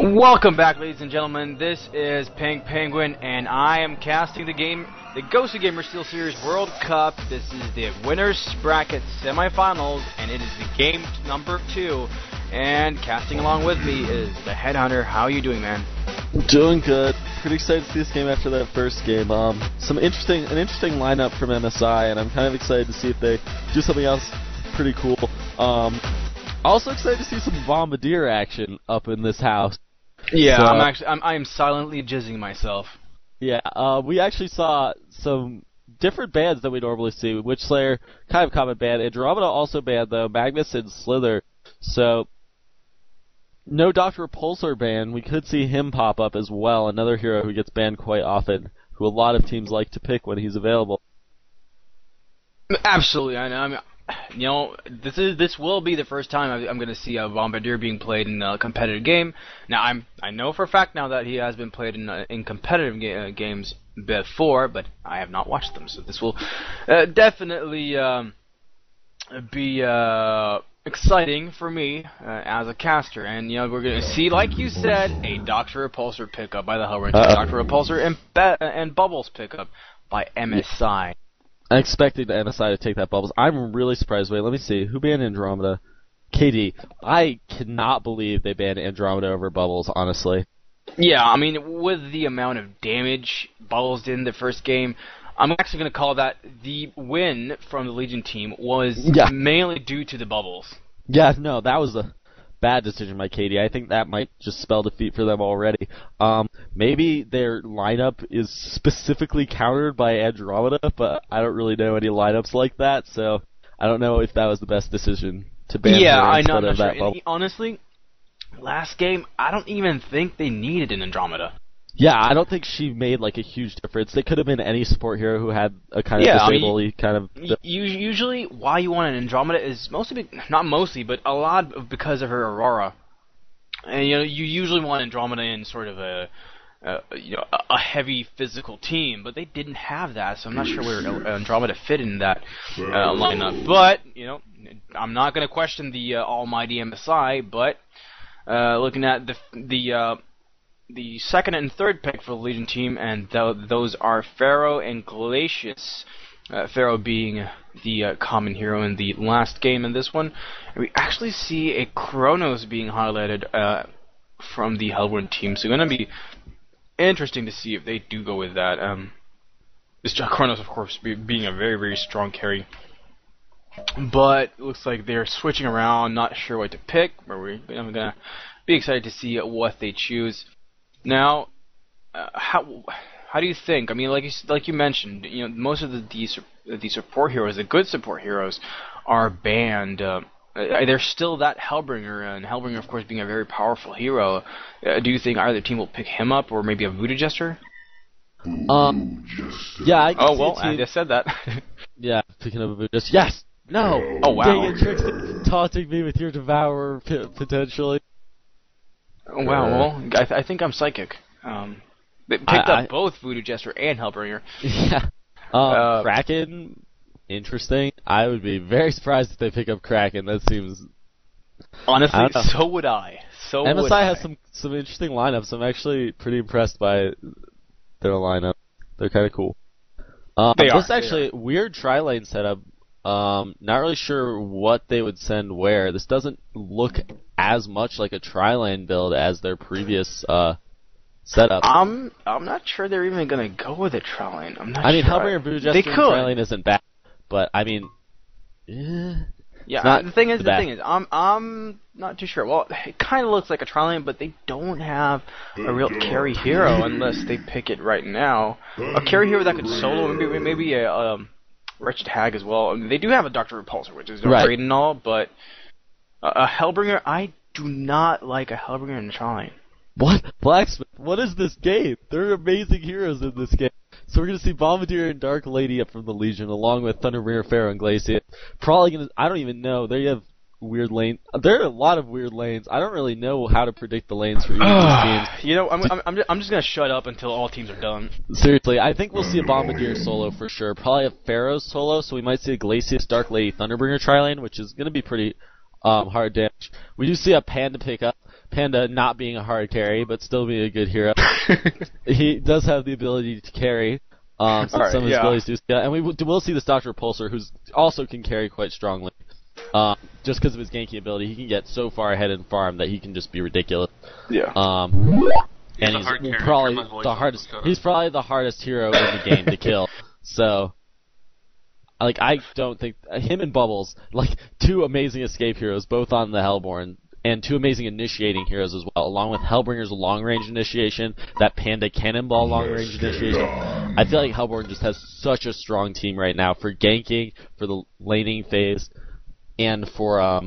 Welcome back, ladies and gentlemen. This is Pink Penguin, and I am casting the Gosu Gamer Steel Series World Cup. This is the winners bracket semifinals, and it is the game number 2. And casting along with me is the Headhunter. How are you doing, man? Doing good. Pretty excited to see this game after that first game. An interesting lineup from MSI, and I'm kind of excited to see if they do something else pretty cool. Also excited to see some Bombardier action up in this house. Yeah, so, I'm silently jizzing myself. Yeah, we actually saw some different bans than we normally see. Witchslayer, kind of common ban. Andromeda also banned, though. Magnus and Slither. So, no Dr. Repulsor ban. We could see him pop up as well. Another hero who gets banned quite often, who a lot of teams like to pick when he's available. Absolutely, I know. I mean, you know, this will be the first time I'm going to see a Bombardier being played in a competitive game. Now, I know for a fact now that he has been played in competitive games before, but I have not watched them. So this will definitely be exciting for me as a caster. And you know, we're going to see, like you said, a Dr. Repulsor pickup by the Hellrun, Dr. Repulsor and Bubbles pickup by MSI. I expected the MSI to take that Bubbles. I'm really surprised. Wait, let me see. Who banned Andromeda? KD. I cannot believe they banned Andromeda over Bubbles, honestly. Yeah, I mean, with the amount of damage Bubbles did in the first game, I'm actually going to call that the win from the Legion team was mainly due to the Bubbles. Yeah, no, that was a bad decision by KD. I think that might just spell defeat for them already. Maybe their lineup is specifically countered by Andromeda, but I don't really know any lineups like that, so I don't know if that was the best decision to ban her instead of that Bubble. Honestly, last game, I don't even think they needed an Andromeda. Yeah, I don't think she made like a huge difference. They could have been any support hero who had a kind of disable-y kind of... Usually, why you want an Andromeda is not mostly, but a lot because of her Aurora. And you know, you usually want Andromeda in sort of a heavy physical team, but they didn't have that, so I'm not sure where Andromeda fit in that lineup. But you know, I'm not going to question the almighty MSI, but looking at the second and third pick for the Legion team, and those are Pharaoh and Glacius. Pharaoh being the common hero in the last game in this one. And we actually see a Kronos being highlighted from the Hellborn team, so it's going to be interesting to see if they do go with that. This Kronos, of course, being a very, very strong carry. But it looks like they're switching around, not sure what to pick, but I'm going to be excited to see what they choose. Now, how do you think? I mean, like you mentioned, you know, most of the support heroes, the good support heroes, are banned. They're still that Hellbringer, and Hellbringer, of course, being a very powerful hero. Do you think either team will pick him up, or maybe a Voodoo Jester? Yeah. I just said that. Yeah, picking up a Voodoo Jester. Yes. No. Oh wow. Dang it, Trixie, taunting me with your Devourer potentially. Oh, wow, well, I think I'm psychic. They picked up both Voodoo Jester and Hellbringer. Yeah. Kraken, interesting. I would be very surprised if they pick up Kraken. That seems... Honestly, so would I. MSI has some interesting lineups. I'm actually pretty impressed by their lineup. They're kind of cool. This is actually a weird tri-lane setup. Not really sure what they would send where. This doesn't look as much like a tri-lane build as their previous setup. I'm not sure they're even gonna go with a tri-lane. I'm not. I mean, sure. Hellbringer Voodoo Jester tri-lane isn't bad, but I mean, yeah. The thing is, I'm not too sure. Well, it kind of looks like a tri-lane, but they don't have a real carry hero unless they pick it right now. A carry hero that could solo, maybe a Wretched Hag as well. I mean, they do have a Dr. Repulsor, which is great and all, but a Hellbringer, I do not like a Hellbringer in tri-lane. What? Blacksmith, what is this game? There are amazing heroes in this game. So we're going to see Bombardier and Dark Lady up from the Legion, along with Thunderbringer, Pharaoh, and Glacius. Probably going to... I don't even know. There you have weird lanes. There are a lot of weird lanes. I don't really know how to predict the lanes for each of these teams. You know, I'm just going to shut up until all teams are done. Seriously, I think we'll see a Bombardier solo for sure. Probably a Pharaoh solo, so we might see a Glacius, Dark Lady, Thunderbringer tri-lane, which is going to be pretty hard damage. We do see a Panda pick up, Panda not being a hard carry, but still being a good hero. He does have the ability to carry. Some of his abilities do. Yeah, and we will see this Dr. Repulsor, who's also can carry quite strongly. Just because of his ganking ability, he can get so far ahead in farm that he can just be ridiculous. Yeah. And he's probably the hardest. He's probably the hardest hero in the game to kill. So, like, I don't think him and Bubbles, like, two amazing escape heroes, both on the Hellborn, and two amazing initiating heroes as well, along with Hellbringer's long-range initiation, that Panda Cannonball long-range initiation. I feel like Hellborn just has such a strong team right now for ganking, for the laning phase, and for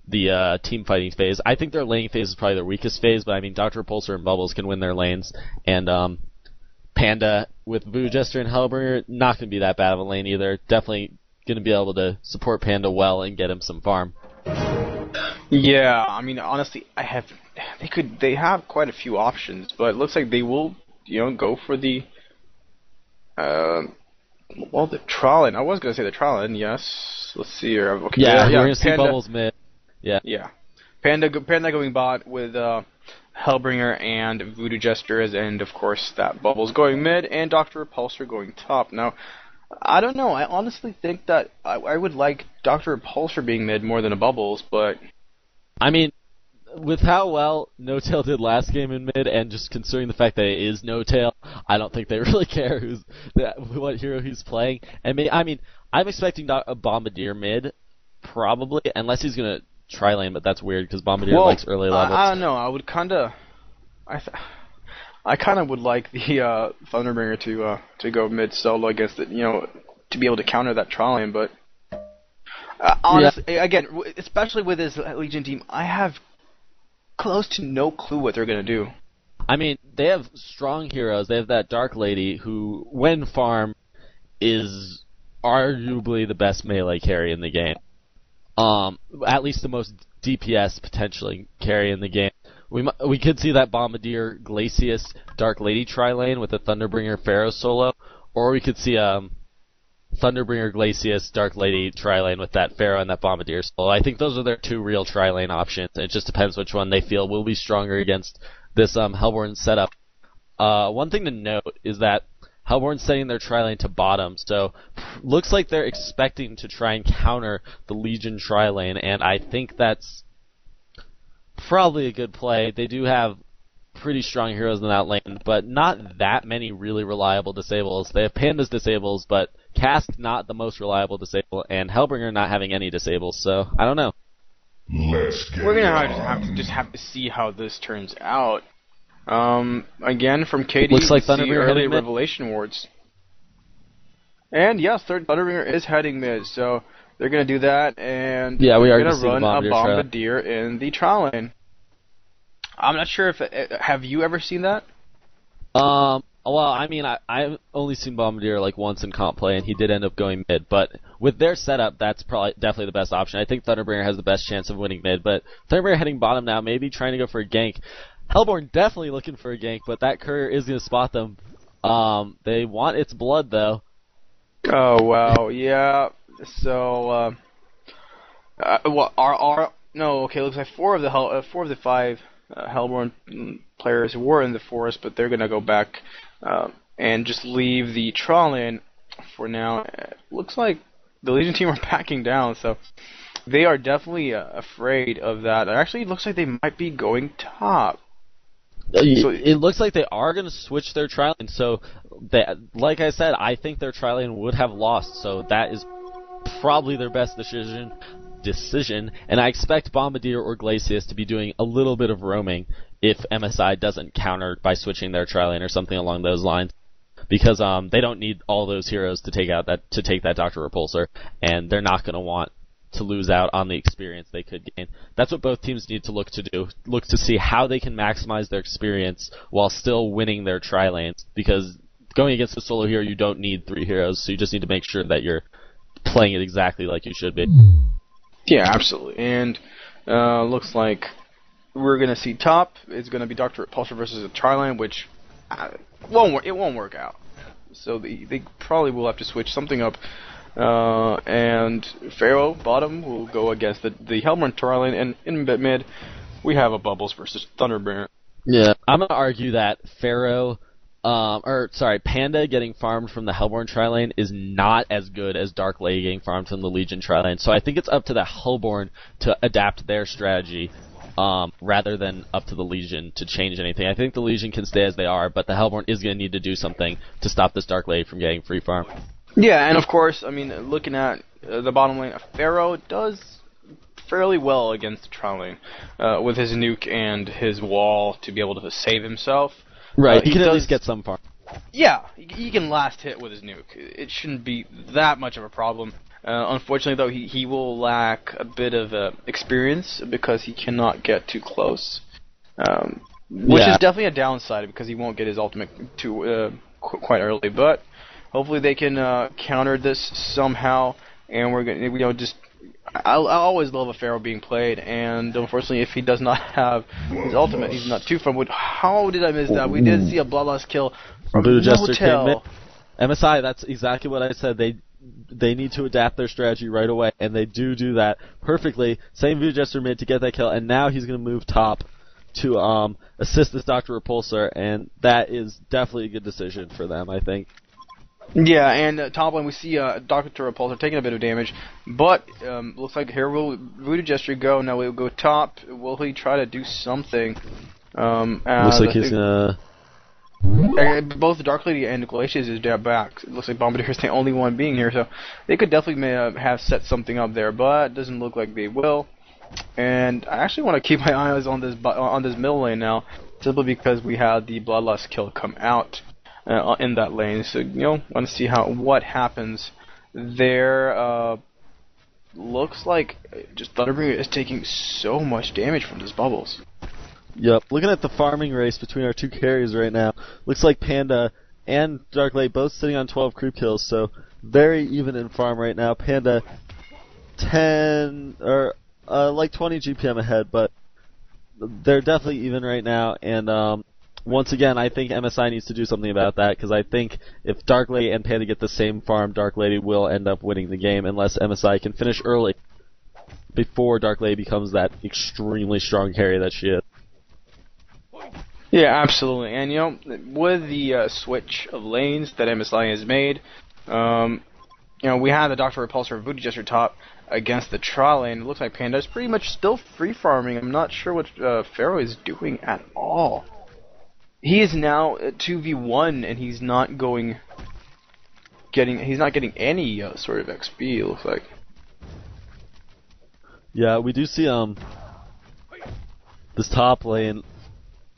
the team fighting phase. I think their laning phase is probably their weakest phase, but I mean, Dr. Repulsor and Bubbles can win their lanes, and Panda with Voodoo Jester and Hellbringer, not going to be that bad of a lane either. Definitely going to be able to support Panda well and get him some farm. Yeah, I mean, honestly, they have quite a few options, but it looks like they will, go for the Trollen. I was going to say the Trollen, yes. Let's see here. Okay, yeah, we're going to see Bubbles mid. Yeah. Panda going bot with Hellbringer and Voodoo Jesters, and of course that Bubbles going mid, and Dr. Repulsor going top. Now, I don't know. I honestly think that I would like Dr. Repulsor being mid more than a Bubbles, but... I mean, with how well No Tail did last game in mid, and just considering the fact that it is No Tail, I don't think they really care what hero he's playing. And I'm expecting a Bombardier mid, probably, unless he's going to tri-lane, but that's weird because Bombardier likes early levels. I don't know. I would kind of... I kind of would like the Thunderbringer to go mid solo against it, to be able to counter that tri-lane, but... honestly, again, especially with his Legion team, I have close to no clue what they're going to do. I mean, they have strong heroes. They have that Dark Lady who, when farm, is arguably the best melee carry in the game. At least the most DPS potentially carry in the game. We could see that Bombardier Glacius Dark Lady tri-lane with a Thunderbringer Pharaoh solo, or we could see Thunderbringer Glacius Dark Lady tri-lane with that Pharaoh and that Bombardier solo. I think those are their two real tri-lane options. It just depends which one they feel will be stronger against this Hellborn setup. One thing to note is that Hellborn's setting their tri-lane to bottom, so looks like they're expecting to try and counter the Legion tri-lane, and I think that's probably a good play. They do have pretty strong heroes in that lane, but not that many really reliable disables. They have Panda's disables, but Cask not the most reliable disable, and Hellbringer not having any disables, so I don't know. We're gonna have to see how this turns out. Again, from Katie, looks like the early mid. Revelation Wards. And yes, third Thunderbringer is heading mid, so they're going to do that, and we are going to run a Bombardier in the trial lane. I'm not sure if... have you ever seen that? Well, I mean, I've only seen Bombardier like once in comp play, and he did end up going mid, but with their setup, that's definitely the best option. I think Thunderbringer has the best chance of winning mid, but Thunderbringer heading bottom now, maybe trying to go for a gank. Hellborn definitely looking for a gank, but that courier is going to spot them. They want its blood, though. Oh, wow, yeah. So, looks like four of the five Hellborn players were in the forest, but they're going to go back and just leave the trial lane for now. Looks like the Legion team are backing down, so they are definitely afraid of that. Actually, it looks like they might be going top. It looks like they are going to switch their trial lane, so like I said, I think their trial lane would have lost, so that is probably their best decision, and I expect Bombardier or Glacius to be doing a little bit of roaming if MSI doesn't counter by switching their trial lane or something along those lines, because they don't need all those heroes to take that Dr. Repulsor, and they're not going to want to lose out on the experience they could gain. That's what both teams need to look to do. Look to see how they can maximize their experience while still winning their tri-lanes, because going against a solo hero, you don't need three heroes, so you just need to make sure that you're playing it exactly like you should be. Yeah, absolutely. And looks like we're going to see top. It's going to be Dr. Repulsor versus a tri-lane, which won't work out. So they probably will have to switch something up. And Pharaoh, bottom, will go against the Hellborn tri-lane, and in mid, we have a Bubbles versus Thunderbringer. Yeah, I'm gonna argue that Panda getting farmed from the Hellborn tri-lane is not as good as Dark Lady getting farmed from the Legion tri-lane. So I think it's up to the Hellborn to adapt their strategy, rather than up to the Legion to change anything. I think the Legion can stay as they are, but the Hellborn is going to need to do something to stop this Dark Lady from getting free farm. Yeah, and of course, I mean, looking at the bottom lane, Pharaoh does fairly well against the tri-lane with his nuke and his wall to be able to save himself. Right, he can at least get some farm. Yeah, he can last hit with his nuke. It shouldn't be that much of a problem. Unfortunately, though, he will lack a bit of experience because he cannot get too close, which is definitely a downside because he won't get his ultimate too quite early. But hopefully they can counter this somehow, and we're gonna just. I always love a Pharaoh being played, and unfortunately, if he does not have his ultimate, he's not too far. How did I miss that? We did see a bloodlust kill from Voodoo the Jester hotel. MSI, that's exactly what I said. They need to adapt their strategy right away, and they do that perfectly. Same Voodoo Jester mid to get that kill, and now he's going to move top to assist this Dr. Repulsor, and that is definitely a good decision for them, I think. Yeah, and top lane we see Dr. Repulsor taking a bit of damage, but looks like here will Voodoo Gesture go. Now we'll go top. Will he try to do something? Looks like he's gonna. Both the Dark Lady and Glacius is back. It looks like Bombardier is the only one being here, so they could definitely have set something up there, but it doesn't look like they will. And I actually want to keep my eyes on this middle lane now, simply because we had the Bloodlust kill come out in that lane. So want to see what happens there. Looks like just Thunderbringer is taking so much damage from these bubbles. Yep, looking at the farming race between our two carriers right now, looks like Panda and Dark Lady both sitting on 12 creep kills, so very even in farm right now. Panda 10 or like 20 GPM ahead, but they're definitely even right now. And once again, I think MSI needs to do something about that, because I think if Dark Lady and Panda get the same farm, Dark Lady will end up winning the game unless MSI can finish early before Dark Lady becomes that extremely strong carry that she is. Yeah, absolutely. And with the switch of lanes that MSI has made, we have the Dr. Repulsor and Voodoo Jester top against the Trial lane. It looks like Panda is pretty much still free farming. I'm not sure what Pharaoh is doing at all. He is now 2v1 and he's not getting any sort of XP. It looks like. Yeah, we do see this top lane.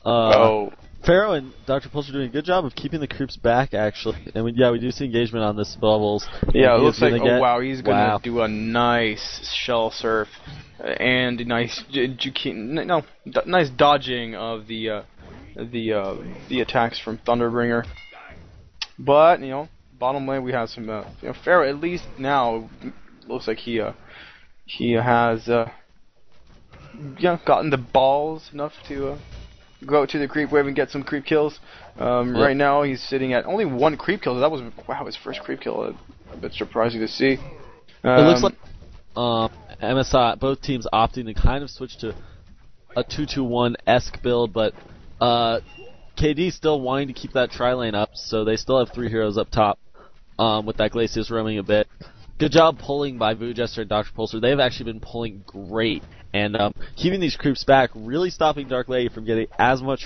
Pharaoh and Dr. Pulse are doing a good job of keeping the creeps back, actually. And we do see engagement on this bubbles. Yeah, it looks like, he's going to do a nice shell surf and nice nice dodging of the attacks from Thunderbringer. But, bottom lane we have some, Pharaoh, at least now, looks like he has, gotten the balls enough to, go out to the creep wave and get some creep kills. Right now he's sitting at only one creep kill. That was his first creep kill. A bit surprising to see. It looks like MSI, both teams opting to kind of switch to a 2-2-1-esque build, but KD still wanting to keep that tri-lane up, so they still have 3 heroes up top with that Glacius roaming a bit. Good job pulling by Voodoo Jester and Dr. Pulsar. They've actually been pulling great and keeping these creeps back, really stopping Dark Lady from getting as much